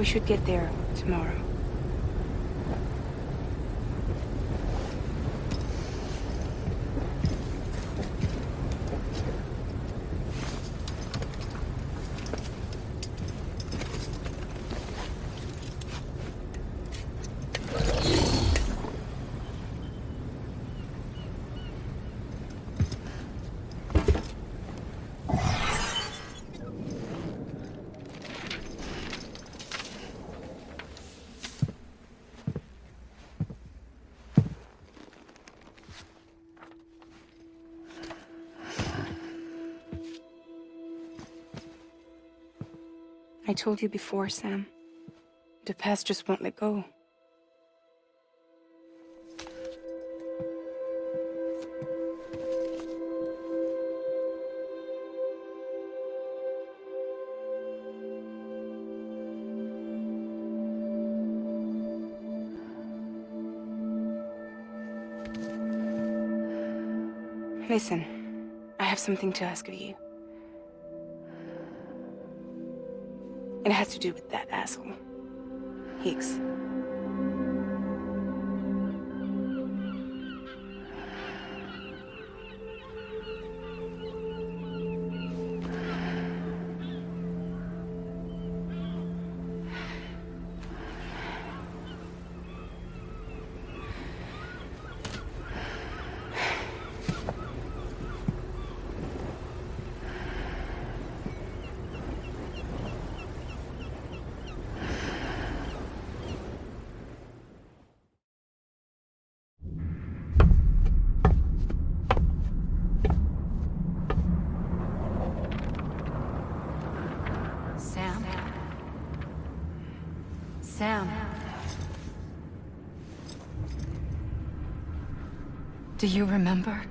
We should get there tomorrow. I told you before, Sam. The past just won't let go. Listen, I have something to ask of you. It has to do with that asshole, Higgs. Sam. Do you remember?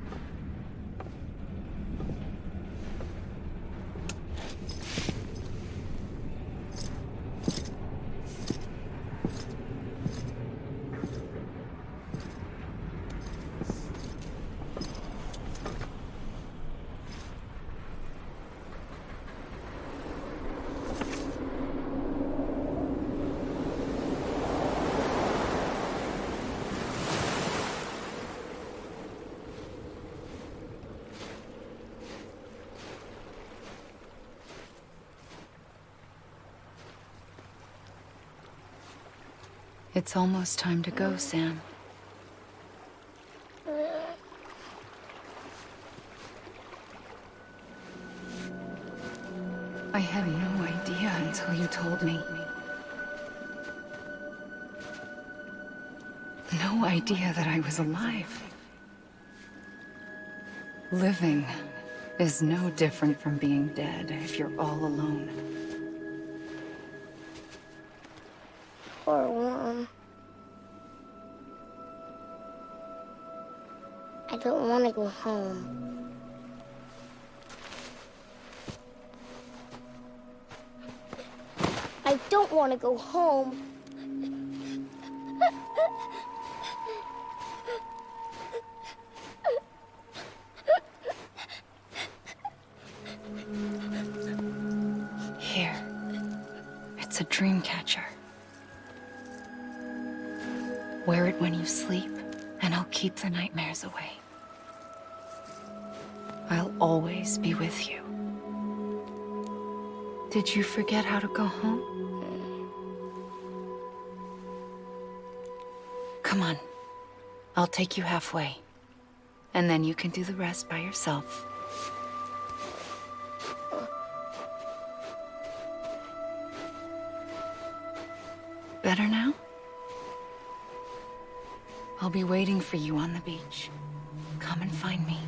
It's almost time to go, Sam. I had no idea until you told me. No idea that I was alive. Living is no different from being dead if you're all alone. Poor Mom. I don't want to go home. I don't want to go home. Here. It's a dream catcher. Wear it when you sleep, and I'll keep the nightmares away. I'll always be with you. Did you forget how to go home? Come on. I'll take you halfway. And then you can do the rest by yourself. Better now? I'll be waiting for you on the beach. Come and find me.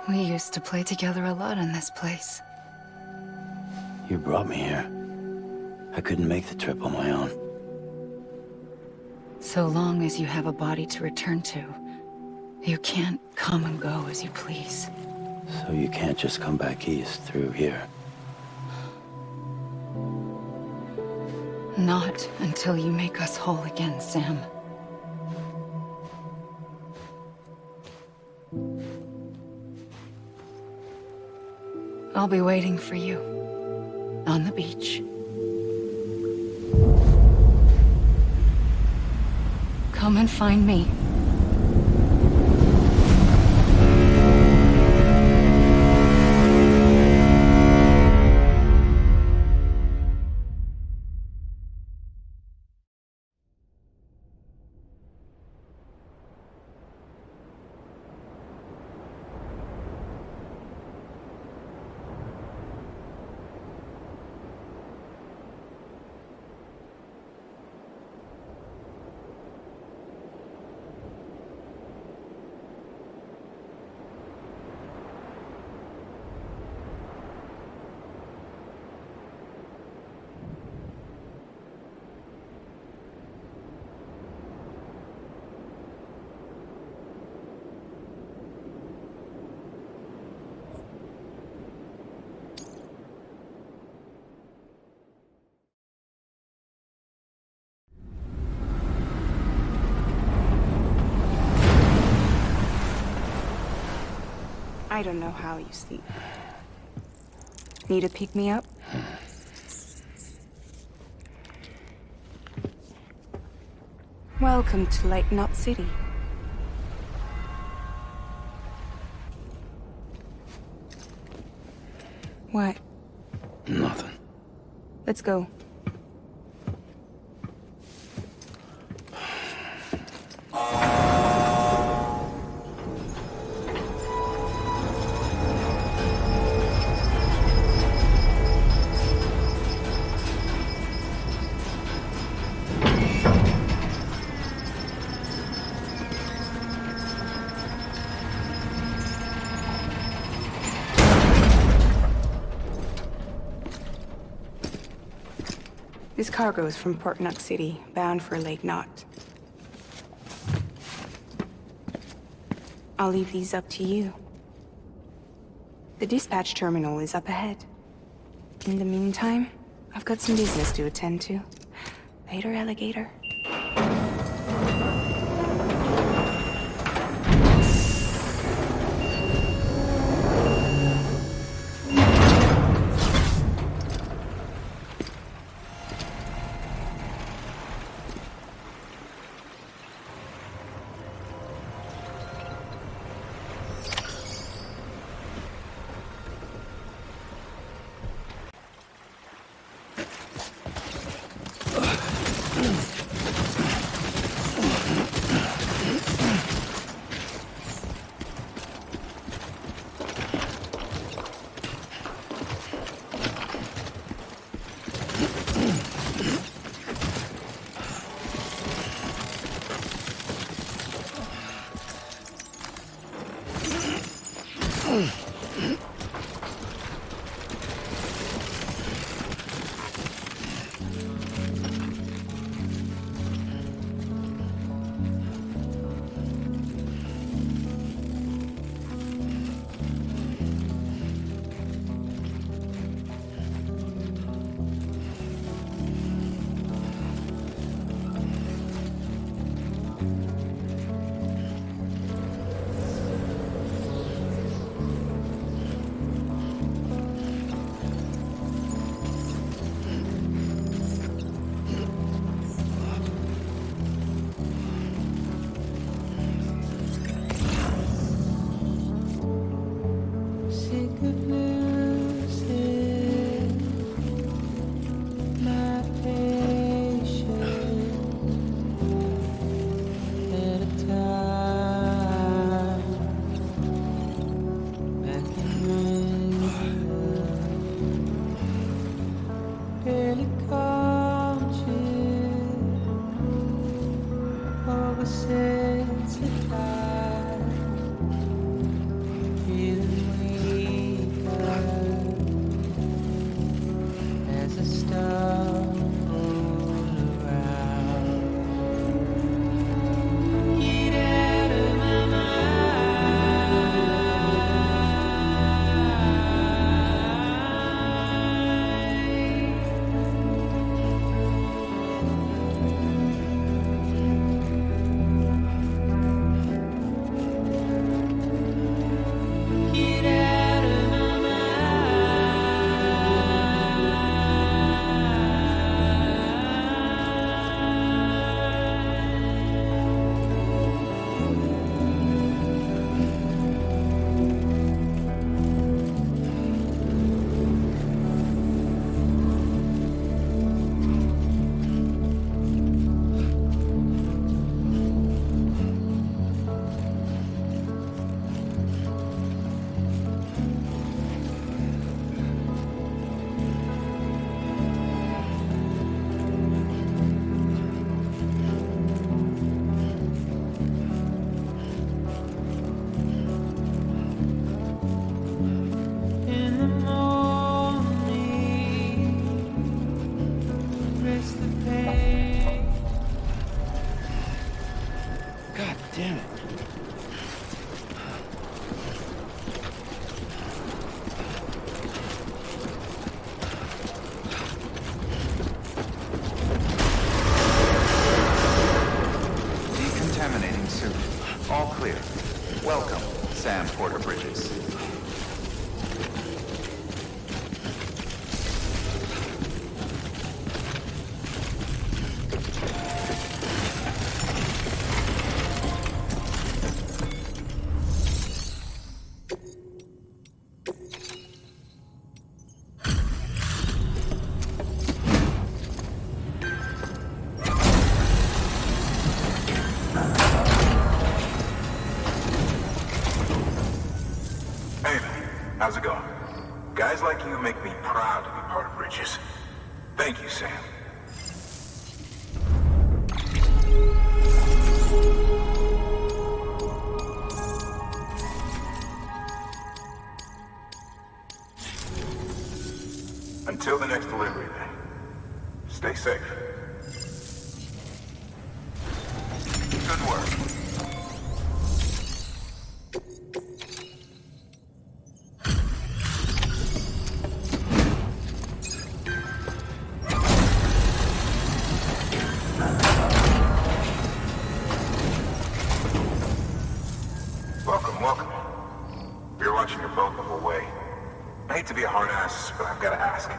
We used to play together a lot in this place. You brought me here. I couldn't make the trip on my own. So long as you have a body to return to, you can't come and go as you please. So you can't just come back east through here? Not until you make us whole again, Sam. I'll be waiting for you on the beach. Come and find me. I don't know how you sleep. Need to pick me up? Welcome to Lake Knot City. What? Nothing. Let's go. This cargo is from Port Knot City, bound for Lake Knot. I'll leave these up to you. The dispatch terminal is up ahead. In the meantime, I've got some business to attend to. Later, alligator. How's it going? Guys like you make me proud to be part of Bridges. Thank you, Sam. Until the next delivery, then. Stay safe. Good work. Welcome. We were watching your boat the whole way. I hate to be a hard ass, but I've got to ask.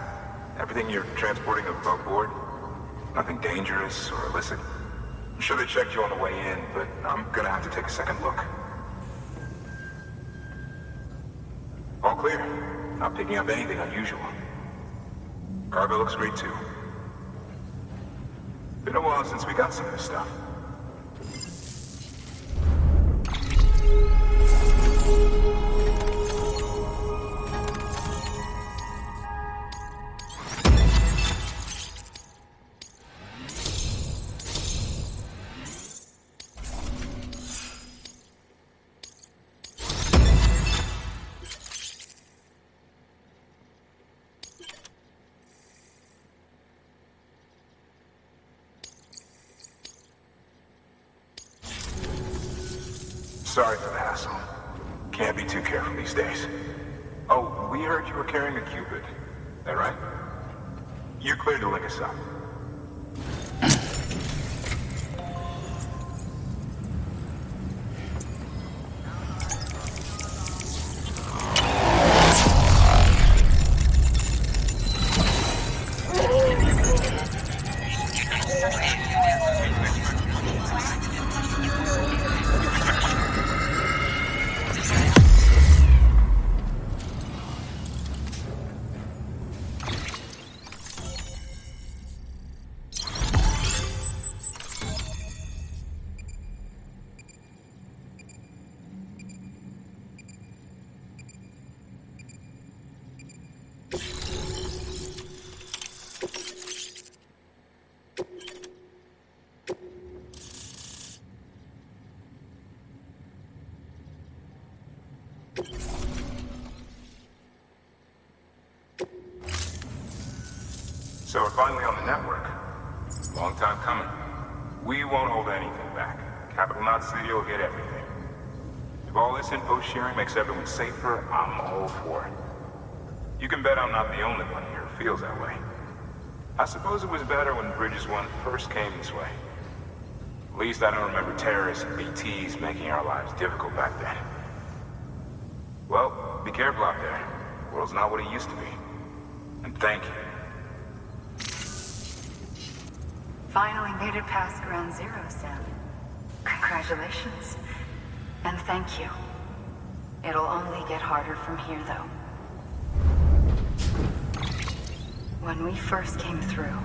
Everything you're transporting above board? Nothing dangerous or illicit? I'm sure they checked you on the way in, but I'm gonna have to take a second look. All clear. Not picking up anything unusual. Cargo looks great too. Been a while since we got some of this stuff. Sorry for the hassle. Can't be too careful these days. Oh, we heard you were carrying a Cupid. That right? You're cleared to link us up. So we're finally on the network. Long time coming. We won't hold anything back. Capital Knot City will get everything. If all this info sharing makes everyone safer, I'm all for it. You can bet I'm not the only one here who feels that way. I suppose it was better when Bridges 1 first came this way. At least I don't remember terrorists and BTs making our lives difficult back then. Well, be careful out there. The world's not what it used to be. And thank you. Finally made it past ground zero, Sam. Congratulations. And thank you. It'll only get harder from here, though. When we first came through,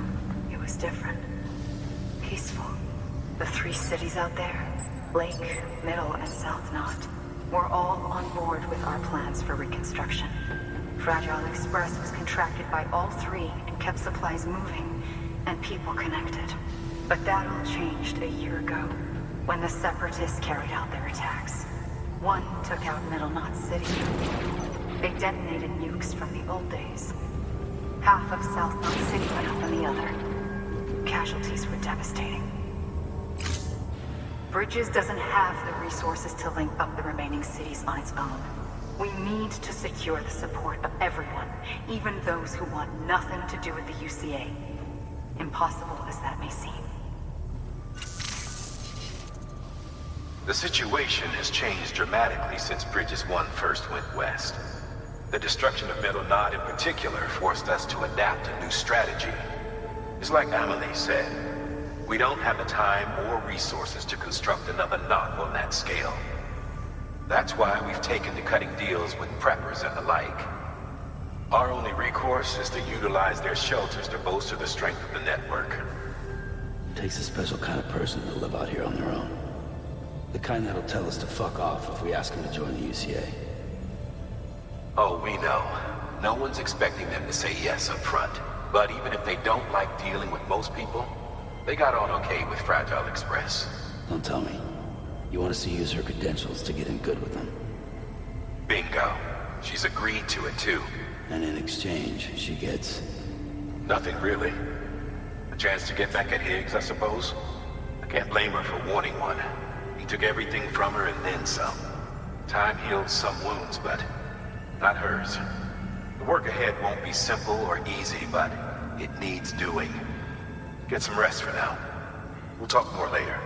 it was different. Peaceful. The 3 cities out there, Lake, Middle, and South Knot, were all on board with our plans for reconstruction. Fragile Express was contracted by all 3 and kept supplies moving and people connected. But that all changed a year ago, when the Separatists carried out their attacks. One took out Middle Knot City. They detonated nukes from the old days. Half of South Knot City went up on the other. Casualties were devastating. Bridges doesn't have the resources to link up the remaining cities on its own. We need to secure the support of everyone, even those who want nothing to do with the UCA. Impossible as that may seem. The situation has changed dramatically since Bridges 1 first went west. The destruction of Middle Knot in particular forced us to adapt a new strategy. It's like Amelie said, we don't have the time or resources to construct another knot on that scale. That's why we've taken to cutting deals with preppers and the like. Our only recourse is to utilize their shelters to bolster the strength of the network. It takes a special kind of person to live out here on their own. The kind that'll tell us to fuck off if we ask them to join the UCA. Oh, we know. No one's expecting them to say yes up front. But even if they don't like dealing with most people, they got on okay with Fragile Express. Don't tell me. You want us to use her credentials to get in good with them? Bingo. She's agreed to it, too. And in exchange, she gets... Nothing really. A chance to get back at Higgs, I suppose? I can't blame her for wanting one. He took everything from her and then some. Time heals some wounds, but not hers. The work ahead won't be simple or easy, but it needs doing. Get some rest for now. We'll talk more later.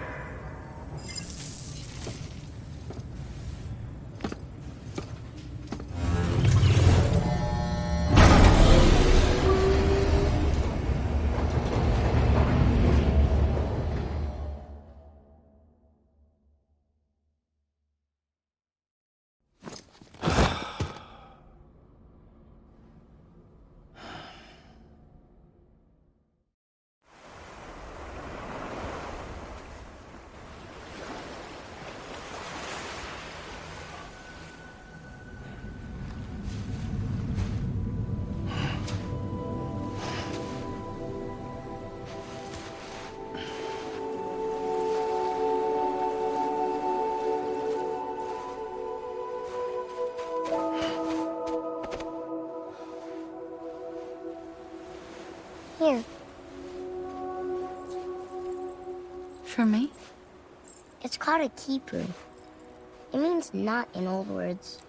Here. For me? It's called a keeper. It means knot in old words.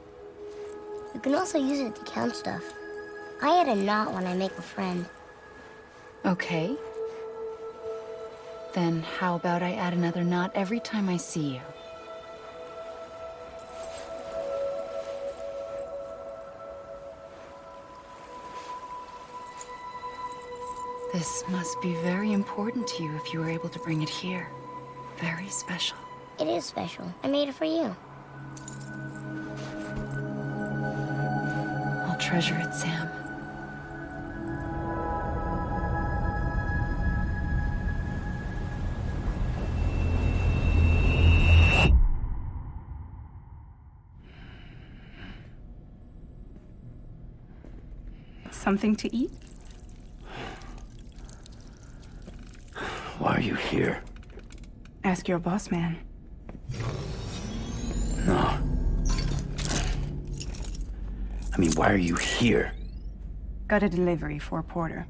You can also use it to count stuff. I add a knot when I make a friend. Okay. Then how about I add another knot every time I see you? This must be very important to you if you were able to bring it here. Very special. It is special. I made it for you. I'll treasure it, Sam. Something to eat? Why are you here? Ask your boss man. No. I mean, why are you here? Got a delivery for a porter.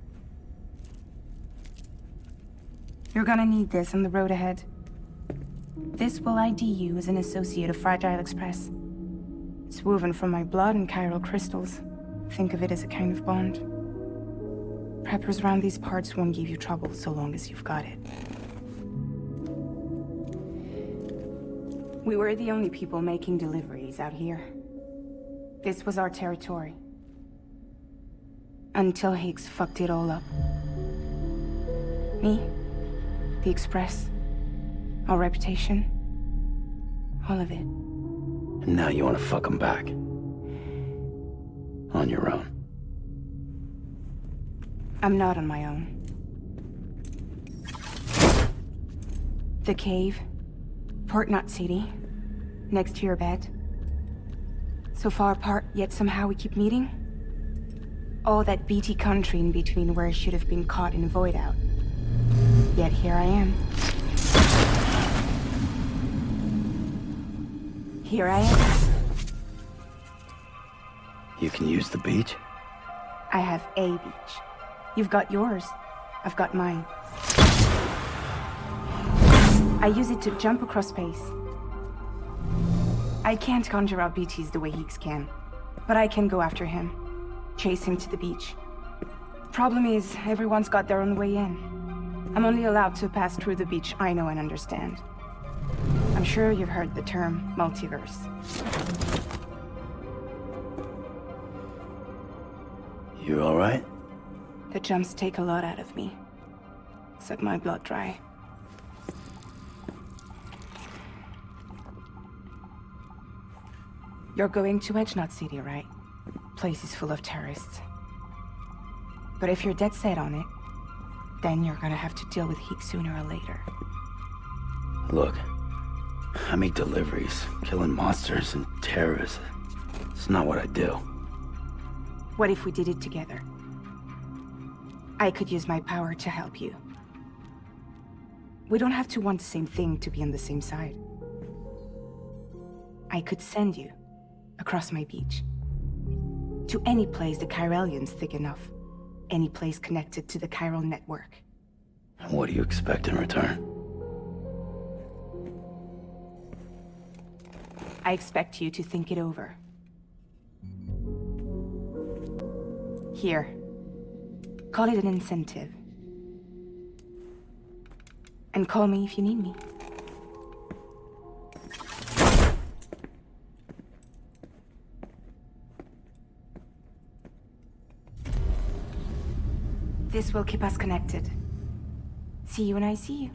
You're gonna need this on the road ahead. This will ID you as an associate of Fragile Express. It's woven from my blood and chiral crystals. Think of it as a kind of bond. Preppers around these parts won't give you trouble so long as you've got it. We were the only people making deliveries out here. This was our territory. Until Higgs fucked it all up. Me, the Express, our reputation, all of it. And now you want to fuck them back. On your own. I'm not on my own. The cave, Port Knot City, next to your bed. So far apart, yet somehow we keep meeting. All that BT country in between where I should have been caught in a void out. Yet here I am. Here I am. You can use the beach? I have a beach. You've got yours. I've got mine. I use it to jump across space. I can't conjure out BTs the way Higgs can, but I can go after him, chase him to the beach. Problem is, everyone's got their own way in. I'm only allowed to pass through the beach I know and understand. I'm sure you've heard the term multiverse. You all right? The jumps take a lot out of me. Suck my blood dry. You're going to Edge Knot City, right? Place is full of terrorists. But if you're dead set on it, then you're gonna have to deal with Higgs sooner or later. Look, I make deliveries, killing monsters and terrorists. It's not what I do. What if we did it together? I could use my power to help you. We don't have to want the same thing to be on the same side. I could send you across my beach. To any place the Chiralian's thick enough. Any place connected to the chiral network. What do you expect in return? I expect you to think it over. Here. Call it an incentive. And call me if you need me. This will keep us connected. See you when I see you.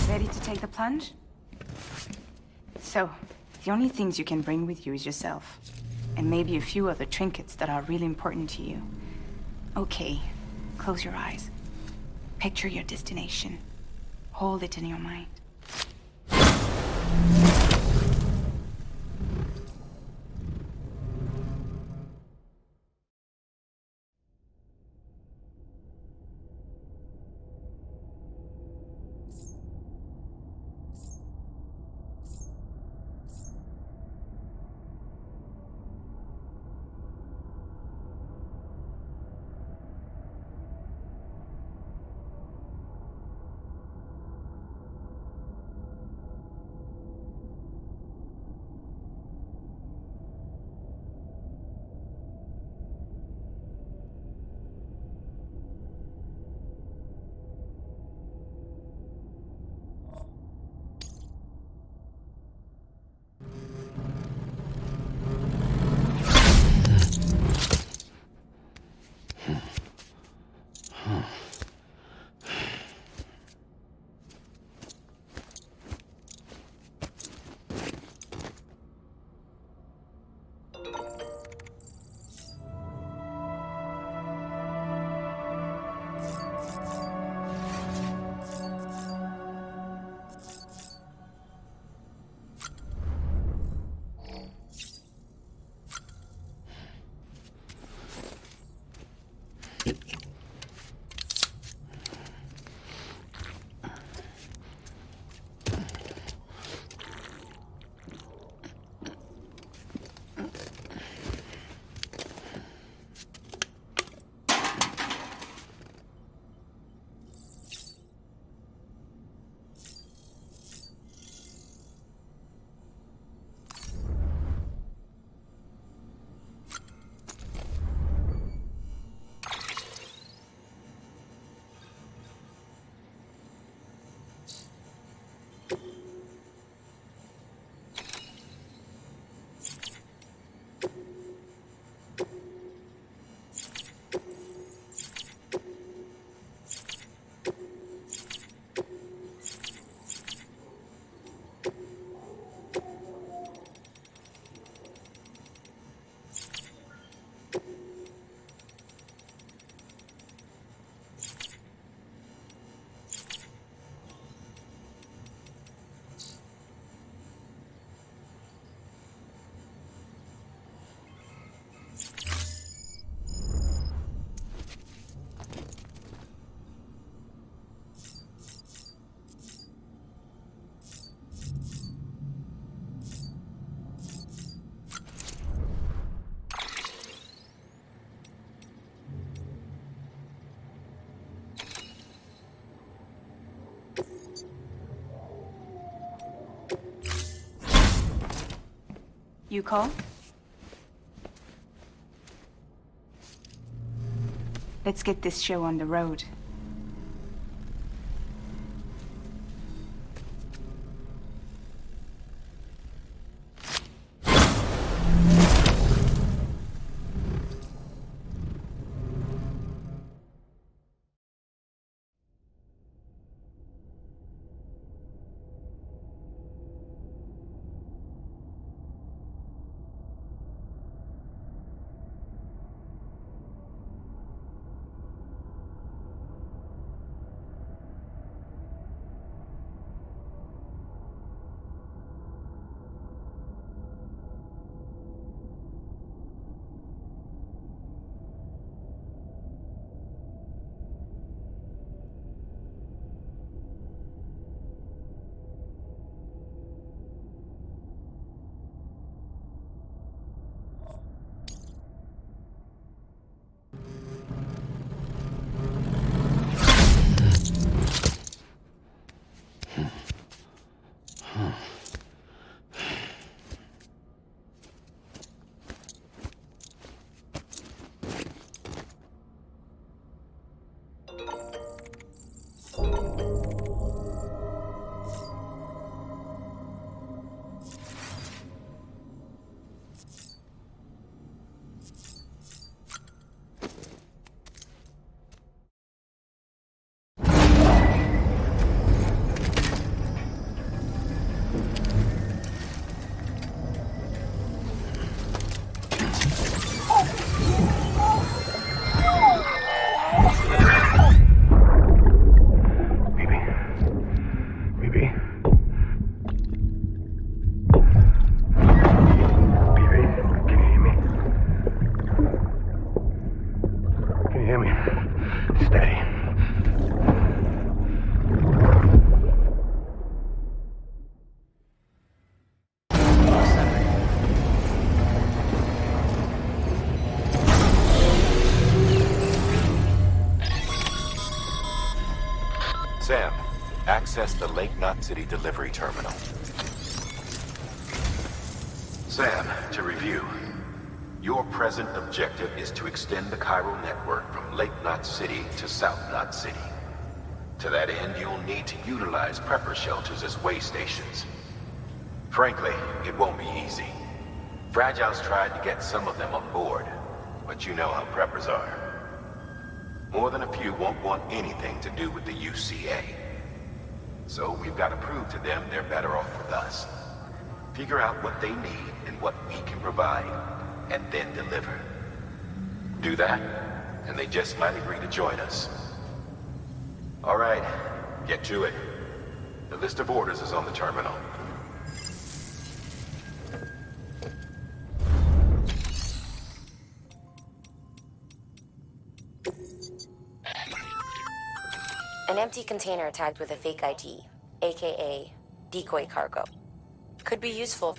Ready to take the plunge? So, the only things you can bring with you is yourself. And maybe a few other trinkets that are really important to you. Okay, close your eyes. Picture your destination. Hold it in your mind. You call? Let's get this show on the road. Sam, access the Lake Knot City delivery terminal. Sam, to review. Your present objective is to extend the chiral network from Lake Knot City to South Knot City. To that end, you'll need to utilize prepper shelters as way stations. Frankly, it won't be easy. Fragile's tried to get some of them on board, but you know how preppers are. More than a few won't want anything to do with the UCA. So we've got to prove to them they're better off with us. Figure out what they need and what we can provide, and then deliver. Do that, and they just might agree to join us. All right, get to it. The list of orders is on the terminal. An empty container tagged with a fake ID, aka decoy cargo. Could be useful.